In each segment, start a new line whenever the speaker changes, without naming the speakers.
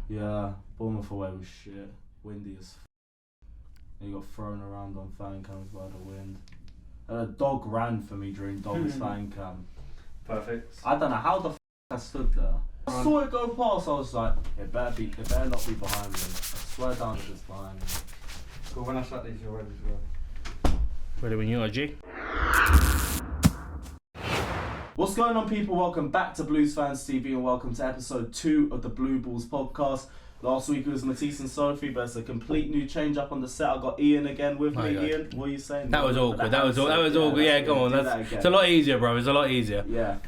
Yeah, Bournemouth away was shit. Windy as he got thrown around on fan cams by the wind. And a dog ran for me during Dog's fan cam.
Perfect.
I don't know how the I stood there. I saw it go past. I was like, it better not be behind me. I swear down it's behind me.
Cool. When I start these, you're ready as well.
Ready when you are, G.
What's going on, people? Welcome back to Blues Fans TV and welcome to episode 2 of the Blue Balls podcast. Last week it was Matisse and Sophie, but it's a complete new change up on the set. I got Ian again with me. Ian, what are you saying?
That was awkward. That was awkward. Yeah, come on. It's a lot easier, bro. It's a lot easier.
Yeah.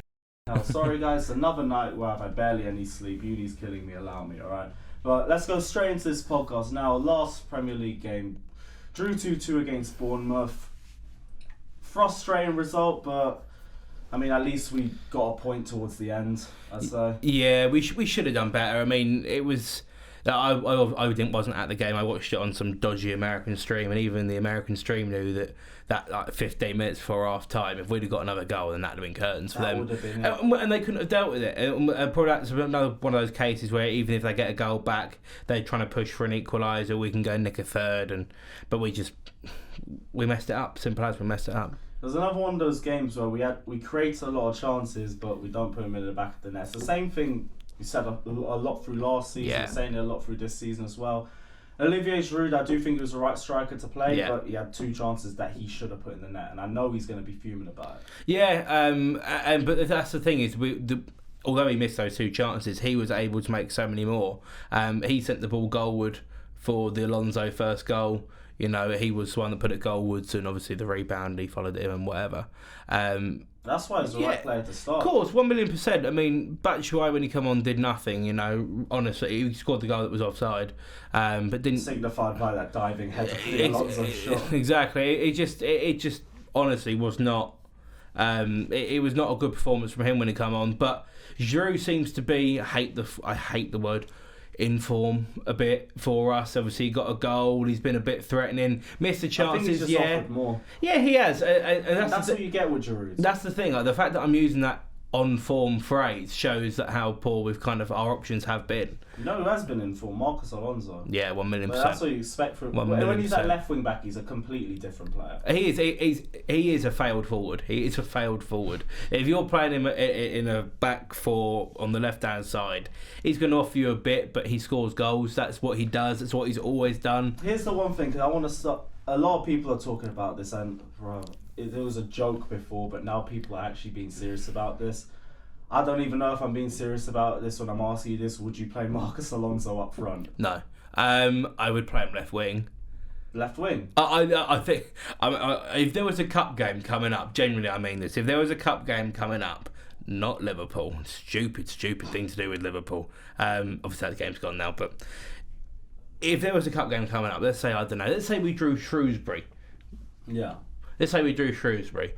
Now, sorry guys, another night where I've had barely any sleep. Uni's killing me. Allow me, all right. But let's go straight into this podcast now. Last Premier League game, drew 2-2 against Bournemouth. Frustrating result, but I mean, at least we got a point towards the end, I'd say.
Yeah, we should have done better. I mean, it was that I wasn't at the game. I watched it on some dodgy American stream, and even the American stream knew that like 15 minutes before half time, if we'd have got another goal, then that'd have been curtains for them.
Would have been,
and they couldn't have dealt with it. And probably that's another one of those cases where even if they get a goal back, they're trying to push for an equaliser. We can go nick a third, but we messed it up. Simple as we messed it up.
There's another one of those games where we create a lot of chances, but we don't put them in the back of the net. It's the same thing we said a lot through last season,
Yeah.
saying it a lot through this season as well. Olivier Giroud, I do think he was the right striker to play, but he had 2 chances that he should have put in the net, and I know he's going to be fuming about it.
Yeah, but that's the thing is although he missed those 2 chances, he was able to make so many more. He sent the ball goalward for the Alonso first goal. You know, he was the one that put it goalwards, and obviously the rebound, he followed him and whatever.
That's why he's the right player to start.
Of course, 1,000,000%. I mean, Batshuayi, when he come on, did nothing, you know, honestly. He scored the goal that was offside, but didn't...
Signified by that diving header for the Alonso shot.
Exactly. It just honestly was not... it was not a good performance from him when he come on, but Giroud seems to be, I hate the word, in form a bit for us. Obviously, he got a goal. He's been a bit threatening. Missed the chances.
I think he's just offered more.
Yeah, he has. And
that's what you get with Giroud.
That's the thing. Like, the fact that I'm using that on form phrase shows that how poor our options have been.
You know who has been in form? Marcus Alonso.
Yeah, 1,000,000%.
But that's what you expect from him. When he's at left wing back, he's a completely different player.
He is a failed forward. He is a failed forward. If you're playing him in a back 4 on the left hand side, he's going to offer you a bit, but he scores goals. That's what he does. That's what he's always done.
Here's the one thing, because I want to stop. A lot of people are talking about this, and it was a joke before, but now people are actually being serious about this. I don't even know if I'm being serious about this when I'm asking you this. Would you play Marcus Alonso up front?
No. I would play him left wing.
Left wing?
I think if there was a cup game coming up, genuinely I mean this, if there was a cup game coming up, not Liverpool, stupid thing to do with Liverpool. Obviously that game's gone now, but if there was a cup game coming up, let's say we drew Shrewsbury.
Yeah.
Let's say we drew Shrewsbury.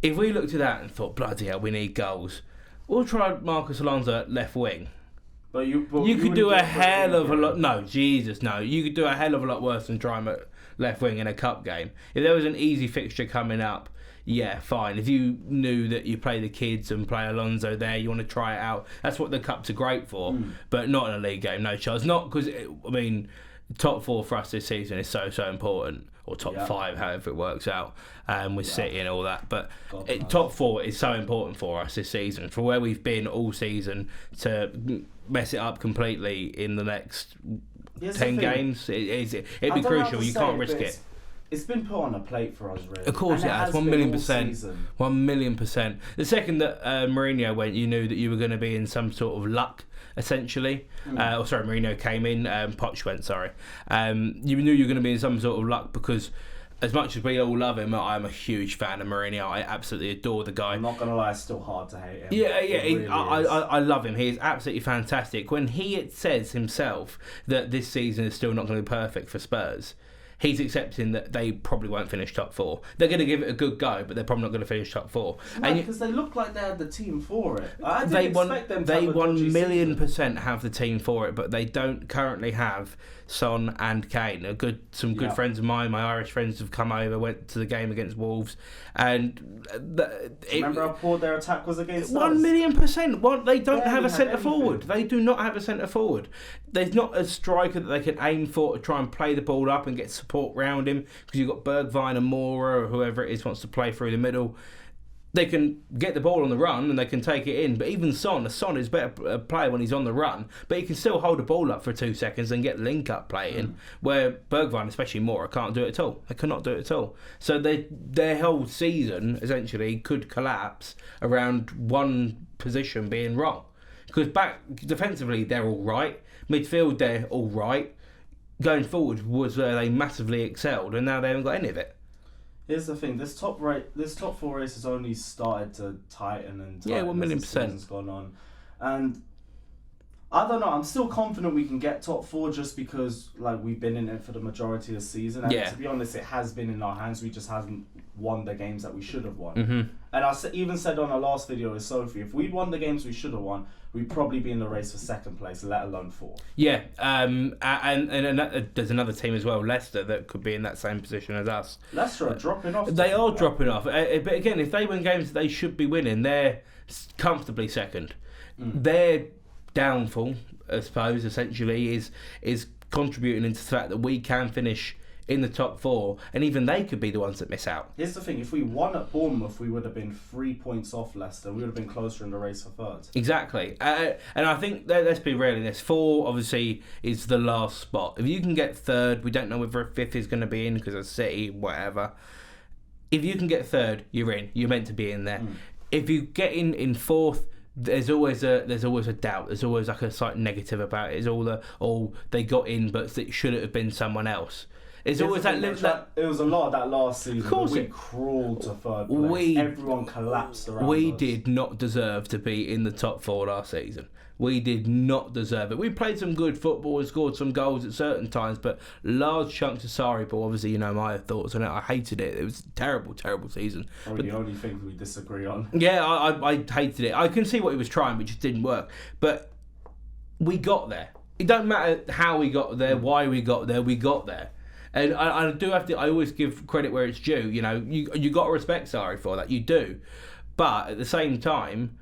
If we looked at that and thought, bloody hell, we need goals, we'll try Marcus Alonso at left wing. But you could do a hell of a lot. No, Jesus, no. You could do a hell of a lot worse than try him at left wing in a cup game. If there was an easy fixture coming up, yeah, fine. If you knew that you play the kids and play Alonso there, you want to try it out. That's what the cups are great for. But not in a league game, no chance. Not because, top 4 for us this season is so important. Or top 5, however it works out, with City and all that. But top 4 is so important for us this season. For where we've been all season, to mess it up completely in the next 10 games, it'd be crucial. You can't risk it.
It's been put on a plate for us, really.
Of course it has, 1,000,000%. 1,000,000%. The second that Mourinho went, you knew that you were going to be in some sort of luck, essentially. Mourinho came in, Poch went, sorry. You knew you were going to be in some sort of luck because as much as we all love him, I'm a huge fan of Mourinho. I absolutely adore the guy.
I'm not going to lie, it's still hard to hate him.
Yeah, I love him. He is absolutely fantastic. When he says himself that this season is still not going to be perfect for Spurs, he's accepting that they probably won't finish top 4. They're going to give it a good go, but they're probably not going to finish top 4.
Because they look like they had the team for it. I didn't
they
expect them to
they
have a dodgy
1,000,000%
season.
have the team for it, but they don't currently have Son and Kane. Some good friends of mine, my Irish friends, have come over, went to the game against Wolves, and
Remember how poor their attack was against us?
1,000,000%. They don't have a centre
anything.
forward. They do not have a centre forward. There's not a striker that they can aim for to try and play the ball up and get support round him, because you've got Bergwijn and Mora or whoever it is wants to play through the middle. They can get the ball on the run and they can take it in, but even Son is better player when he's on the run, but he can still hold the ball up for 2 seconds and get link-up playing, where Bergwijn, especially Mora, can't do it at all. They cannot do it at all. So their whole season, essentially, could collapse around one position being wrong. Because back defensively, they're all right. Midfield, they're all right. Going forward was where they massively excelled, and now they haven't got any of it.
Here's the thing: this top 4 race has only started to tighten and tighten
1,000,000%.
as the season's gone on, and I don't know. I'm still confident we can get top 4 just because we've been in it for the majority of the season, and to be honest, it has been in our hands. We just haven't won the games that we should have won.
Mm-hmm.
And I even said on our last video with Sophie, if we'd won the games we should have won, we'd probably be in the race for 2nd place, let alone 4th.
Yeah, and there's another team as well, Leicester, that could be in that same position as us.
Leicester are dropping off.
They are dropping off. But again, if they win games that they should be winning, they're comfortably 2nd. Their downfall, I suppose, essentially, is contributing into the fact that we can finish in the top 4, and even they could be the ones that miss out.
Here's the thing: if we won at Bournemouth, we would have been 3 points off Leicester. We would have been closer in the race for 3rd.
Exactly, and I think let's be real in this. 4 obviously is the last spot. If you can get 3rd, we don't know whether 5th is going to be in because of City, whatever. If you can get 3rd, you're in. You're meant to be in there. If you get in 4th, there's always a doubt. There's always like a slight negative about it. It's all they got in, but it should have been someone else. It's always that.
It was a lot of that last season.
Of course,
we crawled to 3rd place. Everyone collapsed around
We
us.
did not deserve to be in the top 4 last season. We did not deserve it. We played some good football and scored some goals at certain times, but large chunks of sorry ball. Obviously, you know my thoughts on it. I hated it. It was a terrible, terrible season.
Probably the only thing we disagree on.
Yeah, I hated it. I can see what he was trying, but it just didn't work. But we got there. It don't matter how we got there, why we got there. We got there. And I do have to. I always give credit where it's due. You know, you got to respect Sarri for that. You do, but at the same time,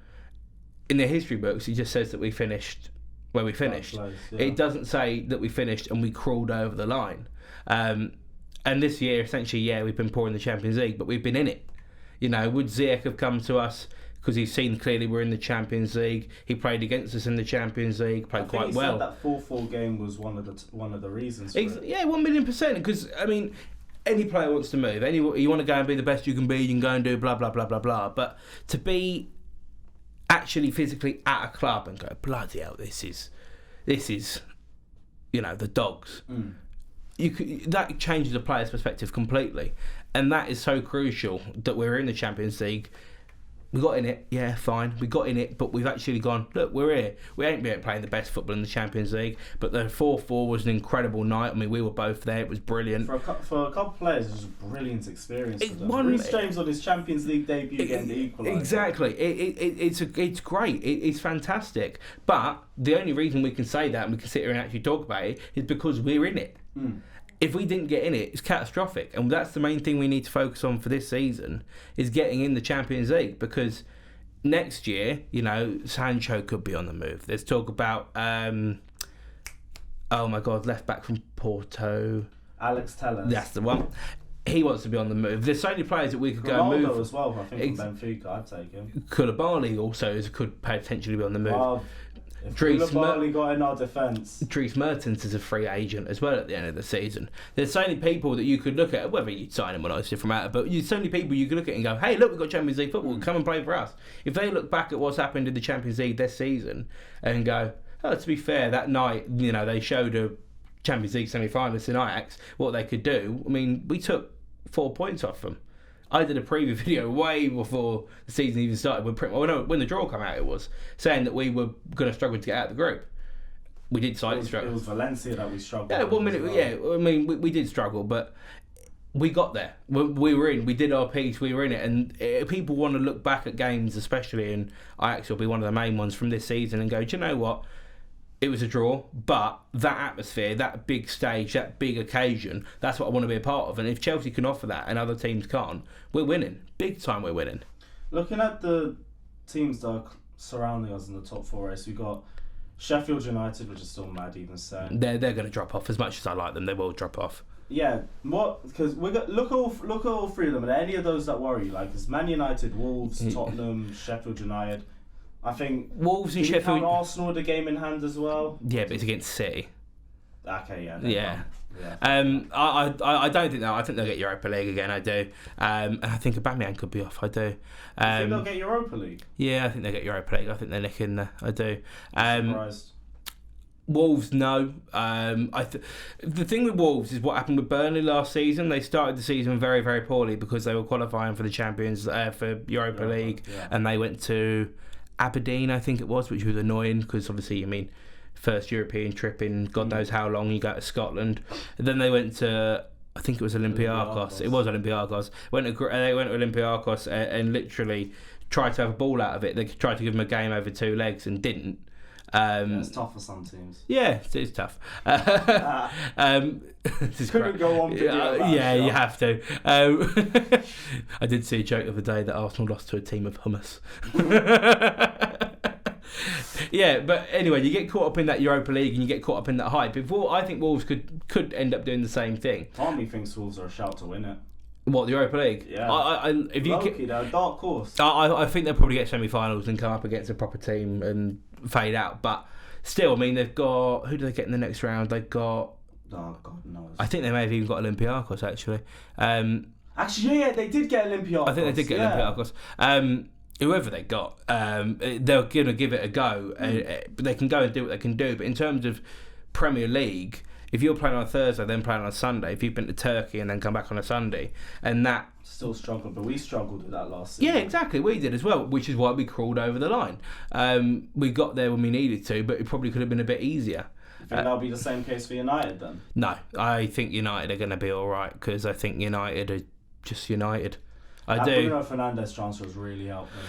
in the history books, it just says that we finished where we finished.
Place, yeah.
It doesn't say that we finished and we crawled over the line. And this year, essentially, we've been poor in the Champions League, but we've been in it. You know, would Ziyech have come to us because he's seen clearly we're in the Champions League? He played against us in the Champions League, played quite well.
Said that 4-4 game was one of the reasons for it.
Yeah, 1,000,000%. Because I mean, any player wants to move. You want to go and be the best you can be. You can go and do blah blah blah blah blah. But to be actually physically at a club and go, bloody hell, this is, you know, the dogs. That changes a player's perspective completely, and that is so crucial that we're in the Champions League. We got in it, yeah, fine. We got in it, but we've actually gone, look, we're here. We ain't been playing the best football in the Champions League, but the 4-4 was an incredible night. I mean, we were both there. It was brilliant.
For a couple of players, it was a brilliant experience for them. Reece James on his Champions League debut getting the equaliser.
Exactly. It's great. It's fantastic. But the only reason we can say that and we can sit here and actually talk about it is because we're in it. If we didn't get in it, it's catastrophic. And that's the main thing we need to focus on for this season, is getting in the Champions League. Because next year, you know, Sancho could be on the move. There's talk about, oh my God, left back from Porto.
Alex Telles.
That's the one. He wants to be on the move. There's so many players that we could go and move.
As well, I think, from Benfica, I'd take him.
Koulibaly also could potentially be on the move.
If Koulibaly got in our defence.
Dries Mertens is a free agent as well at the end of the season. There's so many people that you could look at, whether you'd sign him or not, it's a different matter, but there's so many people you could look at and go, hey, look, we've got Champions League football, come and play for us. If they look back at what's happened in the Champions League this season and go, oh, to be fair, that night, you know, they showed a Champions League semi-finalist in Ajax what they could do. I mean, we took 4 points off them. I did a preview video way before the season even started, when the draw came out, it was saying that we were going to struggle to get out of the group. we did slightly
It
struggle.
was Valencia that we struggled.
Yeah, 1 minute.
as well.
Yeah, I mean, we did struggle, but we got there. We were in. We did our piece. We were in it. And people want to look back at games, especially, and Ajax will be one of the main ones from this season, and go, do you know what? It was a draw, but that atmosphere, that big stage, that big occasion, that's what I want to be a part of. And if Chelsea can offer that and other teams can't, we're winning. Big time we're winning.
Looking at the teams that are surrounding us in the top 4 race, we've got Sheffield United, which is still mad even saying.
They're going to drop off. As much as I like them, they will drop off.
Yeah, because we got look at all 3 of them. Are there any of those that worry you? Like, it's Man United, Wolves, Tottenham, Sheffield United. I think
Wolves and
do you
Sheffield.
count Arsenal with the game in hand as well.
Yeah, but it's against City.
Okay, yeah.
Yeah.
Yeah.
I don't think that. I think they'll get Europa League again. I do. And I think Aubameyang could be off. I do.
You think they'll get Europa League?
Yeah, I think they'll get Europa League. I think they're nicking there. I do.
Surprised.
Wolves, no. The thing with Wolves is what happened with Burnley last season. They started the season very, very poorly because they were qualifying for the Champions for Europa League, and they went to Aberdeen, I think it was, which was annoying because obviously, I mean, first European trip in God knows how long. You go to Scotland, and then they went to, I think it was Olympiacos. It was Olympiacos. They went to Olympiacos and literally tried to have a ball out of it. They tried to give them a game over 2 legs and didn't.
It's tough for some teams.
Yeah, it's tough.
Couldn't go on video about
yeah,
it,
you have to. I did see a joke the other day that Arsenal lost to a team of hummus. Yeah, but anyway, you get caught up in that Europa League and you get caught up in that hype. I think Wolves could end up doing the same thing.
Part of me thinks Wolves are a shout to win it.
What, the Europa League?
Yeah.
If you
Low-key, they're a dark horse.
I think they'll probably get semi-finals and come up against a proper team and fade out. But still, I mean, they've got... Who do they get in the next round? They've got...
Oh, God knows.
I think they may have even got Olympiacos, actually.
Actually, yeah, they did get Olympiacos.
I think they did get Olympiacos. Whoever they got, they're going to give it a go. But they can go and do what they can do. But in terms of Premier League... If you're playing on a Thursday, then playing on a Sunday, if you've been to Turkey and then come back on a Sunday, and that...
Still struggled, but we struggled with that last season.
Yeah, exactly. We did as well, which is why we crawled over the line. We got there when we needed to, but it probably could have been a bit easier.
You think that'll be the same case for United then?
No, I think United are going to be all right, because I think United are just United. I do.
Bruno Fernandes transfer has really helped them.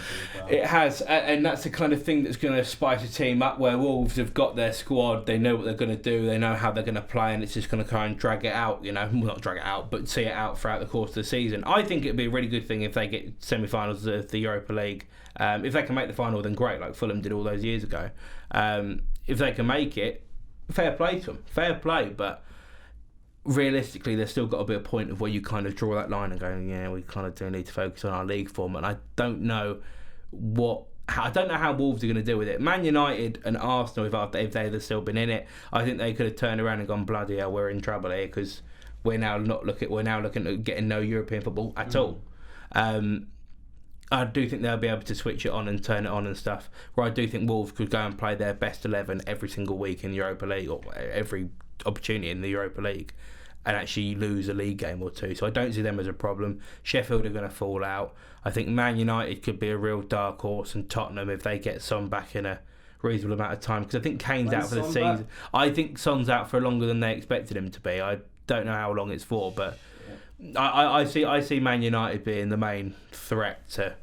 It has, and that's the kind of thing that's going to spice a team up, where Wolves have got their squad, they know what they're going to do, they know how they're going to play, and it's just going to kind of drag it out, well, not drag it out, but see it out throughout the course of the season. I think it'd be a really good thing if they get semi-finals of the Europa League. If they can make the final, then great, like Fulham did all those years ago. If they can make it, fair play to them, fair play, but realistically, there's still got to be a point of where you kind of draw that line and go, yeah, we kind of do need to focus on our league form. And I don't know how Wolves are going to deal with it. Man United and Arsenal, if they'd have still been in it, I think they could have turned around and gone, bloody hell, we're in trouble here, because we're now looking at getting no European football at all. I do think they'll be able to switch it on and turn it on and stuff. Where I do think Wolves could go and play their best 11 every single week in the Europa League, or every opportunity in the Europa League, and actually lose a league game or two. So I don't see them as a problem. Sheffield are going to fall out. I think Man United could be a real dark horse, and Tottenham, if they get Son back in a reasonable amount of time, because I think Kane's out for the season. Back? I think Son's out for longer than they expected him to be. I don't know how long it's for, but I see Man United being the main threat to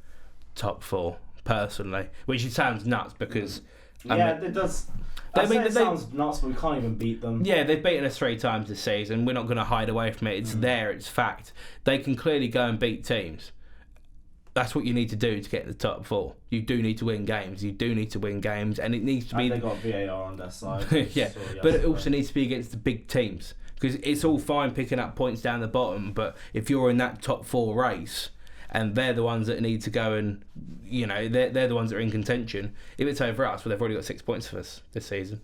top 4 personally, which it sounds nuts because
it does. It sounds nuts, but we can't even beat them. Yeah,
they've beaten us 3 times this season. We're not going to hide away from it. It's there. It's fact. They can clearly go and beat teams. That's what you need to do to get in the top 4. You do need to win games. And it needs to be.
They got VAR on their side.
Yeah, but it also needs to be against the big teams, because it's all fine picking up points down the bottom, but if you're in that top 4 race, and they're the ones that need to go and, they're the ones that are in contention. If it's over us, well, they've already got 6 points for us this season.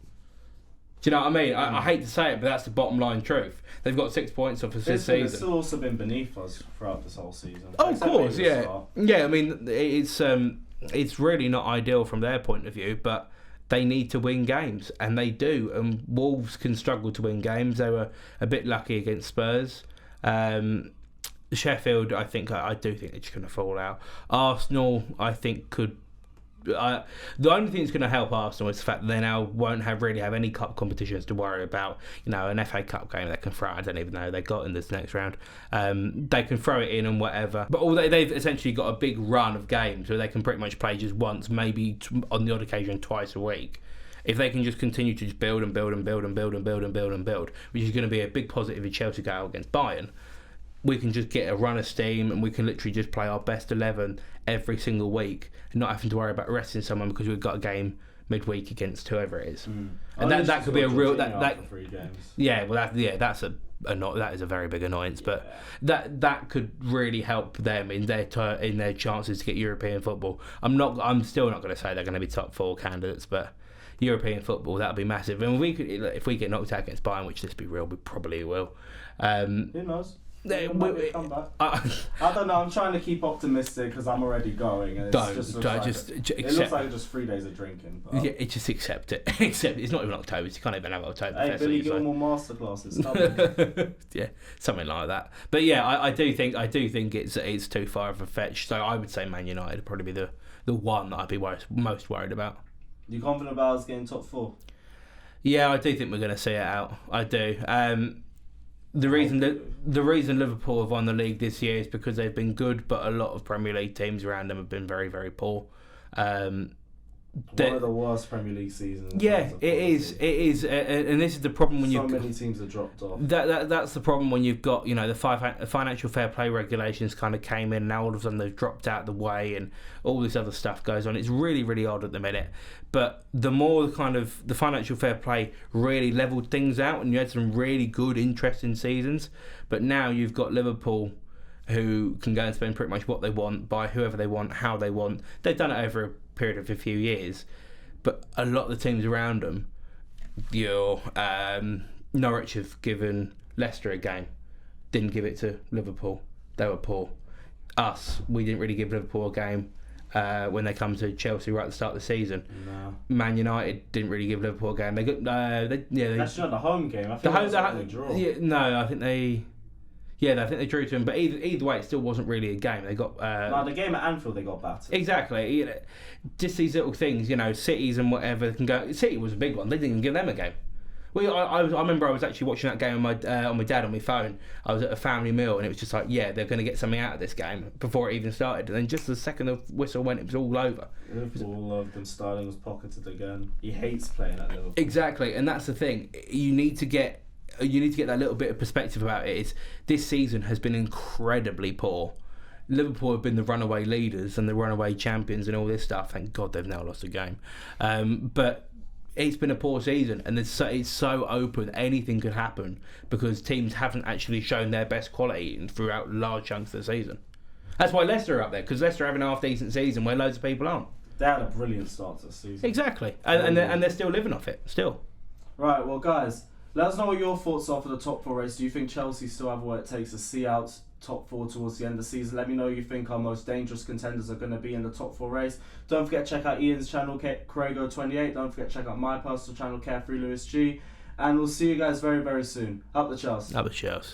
Do you know what I mean? I hate to say it, but that's the bottom line truth. They've got 6 points off us this season.
It's still also been beneath us throughout this whole season.
Oh, of course, yeah. Yeah, I mean, it's really not ideal from their point of view, but they need to win games, and they do. And Wolves can struggle to win games. They were a bit lucky against Spurs. Sheffield, I do think they're just going to fall out. Arsenal, I think, could The only thing that's going to help Arsenal is the fact that they now won't really have any cup competitions to worry about. An FA Cup game they can throw. I don't even know they got in this next round. They can throw it in and whatever. But they've essentially got a big run of games where they can pretty much play just once, maybe on the odd occasion twice a week. If they can just continue to just build and build and build and build and build and build and build, which is going to be a big positive if Chelsea go out against Bayern, we can just get a run of steam and we can literally just play our best 11 every single week and not having to worry about resting someone because we've got a game midweek against whoever it is. And that could be a real that 3 games. Yeah, well that is a very big annoyance, but that could really help them in their chances to get European football. I'm still not going to say they're going to be top 4 candidates, but European football, that'll be massive. And if we get knocked out against Bayern, which let's be real, we probably will.
Who knows? Come back. I don't know. I'm trying to keep optimistic because I'm already going. And it looks like just 3 days of drinking. But
yeah, just accept it. Accept it. It's not even October. So you can't even have October.
Hey, Billy Gilmore masterclasses.
Yeah, something like that. But yeah, I do think it's too far of a fetch. So I would say Man United would probably be the one that I'd be most worried about.
You confident about us getting top 4?
Yeah, I do think we're going to see it out. I do. The reason Liverpool have won the league this year is because they've been good, but a lot of Premier League teams around them have been very, very poor.
One of the worst Premier League seasons.
Yeah, it is, and this is the problem when
many teams have dropped off.
That's the problem when you've got the financial fair play regulations kind of came in, and now all of a sudden they've dropped out of the way, and all this other stuff goes on. It's really, really odd at the minute. But the more the financial fair play really leveled things out, and you had some really good, interesting seasons. But now you've got Liverpool, who can go and spend pretty much what they want, buy whoever they want, how they want. They've done it over a period of a few years, but a lot of the teams around them, Norwich have given Leicester a game, didn't give it to Liverpool. They were poor. We didn't really give Liverpool a game when they come to Chelsea right at the start of the season.
No.
Man United didn't really give Liverpool a game. They got
that's not the home game. I think they draw.
I think they. Yeah, I think they drew to them, but either way, it still wasn't really a game. They got
the game at Anfield, they got battered.
Exactly, just these little things, cities and whatever can go. City was a big one. They didn't even give them a game. Well, I remember I was actually watching that game on my dad on my phone. I was at a family meal, and it was just like, yeah, they're going to get something out of this game before it even started. And then just the second the whistle went, it was all over.
Liverpool loved them. Sterling was pocketed again. He hates playing at Liverpool.
Exactly, and that's the thing. You need to get that little bit of perspective about it. Is this season has been incredibly poor. Liverpool have been the runaway leaders and the runaway champions and all this stuff. Thank God they've now lost a game. But it's been a poor season, and it's so open. Anything could happen because teams haven't actually shown their best quality throughout large chunks of the season. That's why Leicester are up there, because Leicester have an half-decent season where loads of people aren't.
They had a brilliant start to the season.
Exactly. And they're still living off it, still.
Right, well, guys, let us know what your thoughts are for the top 4 race. Do you think Chelsea still have what it takes to see out top 4 towards the end of the season? Let me know who you think our most dangerous contenders are going to be in the top 4 race. Don't forget to check out Ian's channel, Craigo28. Don't forget to check out my personal channel, Carefree Lewis G. And we'll see you guys very, very soon. Up the Chelsea.
Up the Chelsea.